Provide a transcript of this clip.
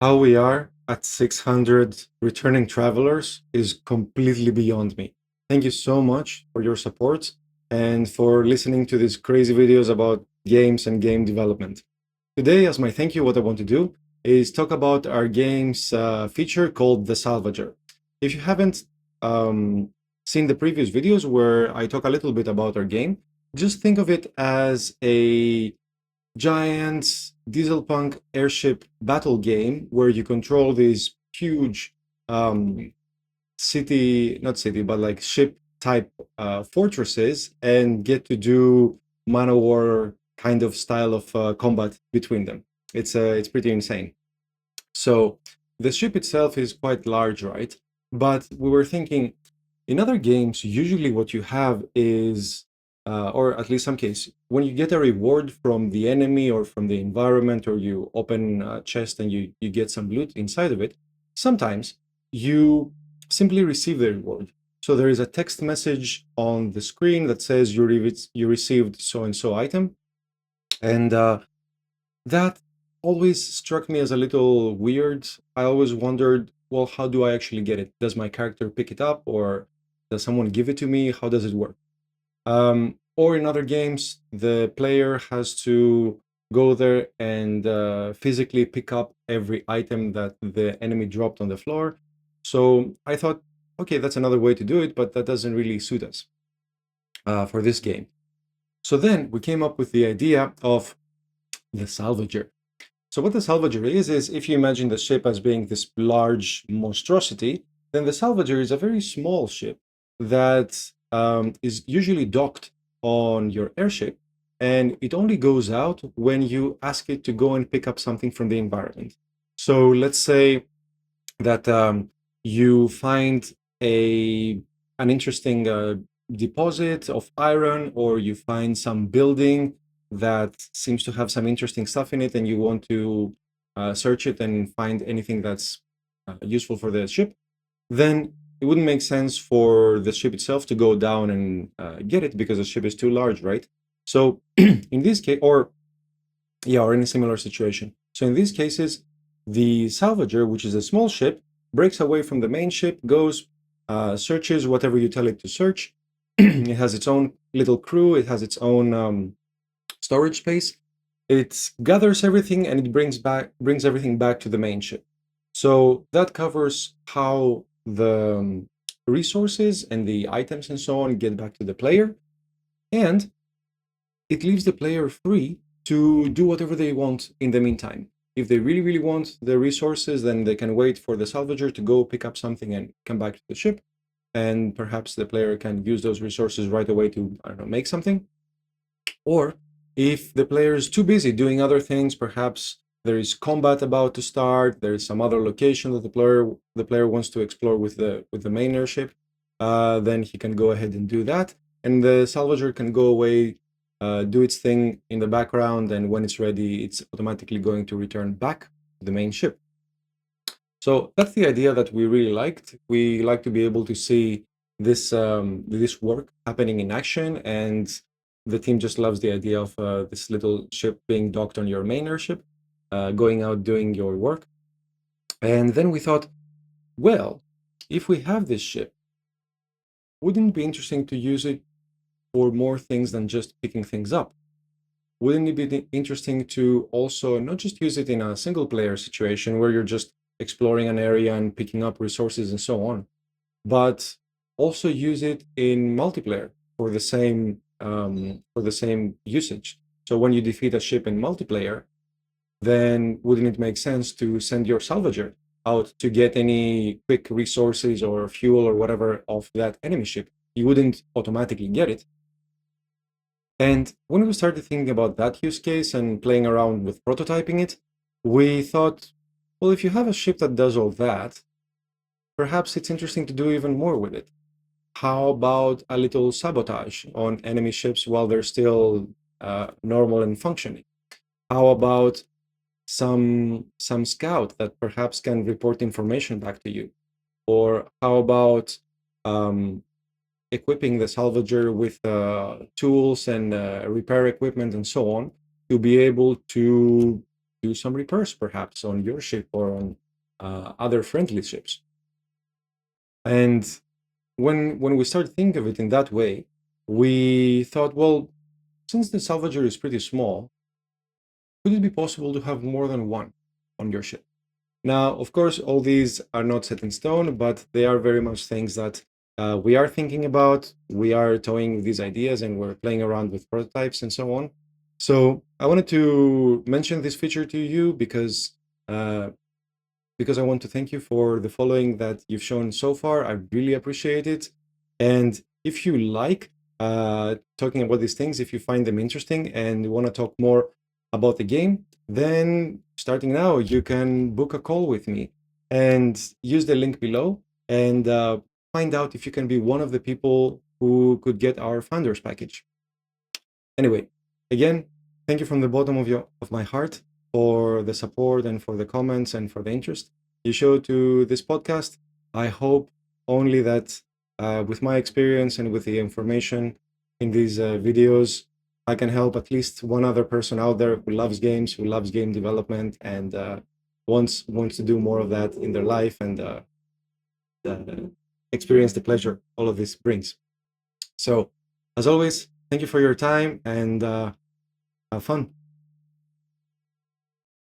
How we are at 600 returning travelers is completely beyond me. Thank you so much for your support and for listening to these crazy videos about games and game development. Today, as my thank you, what I want to do is talk about our game's feature called the Salvager. If you haven't seen the previous videos where I talk a little bit about our game, just think of it as a giant diesel punk airship battle game where you control these huge um, city, not city, but like ship type fortresses and get to do man of war kind of style of combat between them. It's pretty insane. So the ship itself is quite large, right? But we were thinking in other games, usually what you have is, or at least some case, when you get a reward from the enemy or from the environment, or you open a chest and you get some loot inside of it, sometimes you simply receive the reward. So there is a text message on the screen that says you received so and so item, and that always struck me as a little weird. I always wondered, well, how do I actually get it? Does my character pick it up, or does someone give it to me? How does it work? Or in other games, the player has to go there and physically pick up every item that the enemy dropped on the floor. So I thought, okay, that's another way to do it, but that doesn't really suit us for this game. So then we came up with the idea of the Salvager. So what the Salvager is if you imagine the ship as being this large monstrosity, then the Salvager is a very small ship that is usually docked on your airship, and it only goes out when you ask it to go and pick up something from the environment. So let's say that you find a an interesting deposit of iron, or you find some building that seems to have some interesting stuff in it, and you want to search it and find anything that's useful for the ship, then it wouldn't make sense for the ship itself to go down and get it because the ship is too large, right? So in this case, or yeah, or any similar situation. So in these cases, the salvager, which is a small ship, breaks away from the main ship, goes, searches whatever you tell it to search. It has its own little crew. It has its own storage space. It gathers everything and it brings everything back to the main ship. So that covers how the resources and the items and so on get back to the player, and it leaves the player free to do whatever they want in the meantime. If they really, really want the resources, then they can wait for the salvager to go pick up something and come back to the ship. And perhaps the player can use those resources right away to, I don't know, make something. Or if the player is too busy doing other things, perhaps there is combat about to start, there is some other location that the player wants to explore with the main airship, then he can go ahead and do that, and the salvager can go away, do its thing in the background, and when it's ready, it's automatically going to return back to the main ship. So that's the idea that we really liked. We like to be able to see this work happening in action, and the team just loves the idea of this little ship being docked on your main airship, going out doing your work. And then we thought, well, if we have this ship, wouldn't it be interesting to use it for more things than just picking things up? Wouldn't it be interesting to also not just use it in a single player situation where you're just exploring an area and picking up resources and so on, but also use it in multiplayer for the same usage? So when you defeat a ship in multiplayer, then wouldn't it make sense to send your salvager out to get any quick resources or fuel or whatever of that enemy ship? You wouldn't automatically get it. And when we started thinking about that use case and playing around with prototyping it, we thought, well, if you have a ship that does all that, perhaps it's interesting to do even more with it. How about a little sabotage on enemy ships while they're still normal and functioning? How about some scout that perhaps can report information back to you? Or how about um, equipping the salvager with tools and repair equipment and so on to be able to do some repairs perhaps on your ship or on other friendly ships. And when we started thinking of it in that way, we thought, well, since the Salvager is pretty small, could it be possible to have more than one on your ship? Now, of course, all these are not set in stone, but they are very much things that we are thinking about. We are toying with these ideas and we're playing around with prototypes and so on. So I wanted to mention this feature to you uh, because I want to thank you for the following that you've shown so far. I really appreciate it. And if you like talking about these things, if you find them interesting and want to talk more about the game, then starting now, you can book a call with me and use the link below and find out if you can be one of the people who could get our founders package. Anyway, again, thank you from the bottom of my heart for the support and for the comments and for the interest you show to this podcast. I hope only that with my experience and with the information in these videos, I can help at least one other person out there who loves games, who loves game development, and wants to do more of that in their life and uh, experience the pleasure all of this brings. So, as always, thank you for your time and have fun.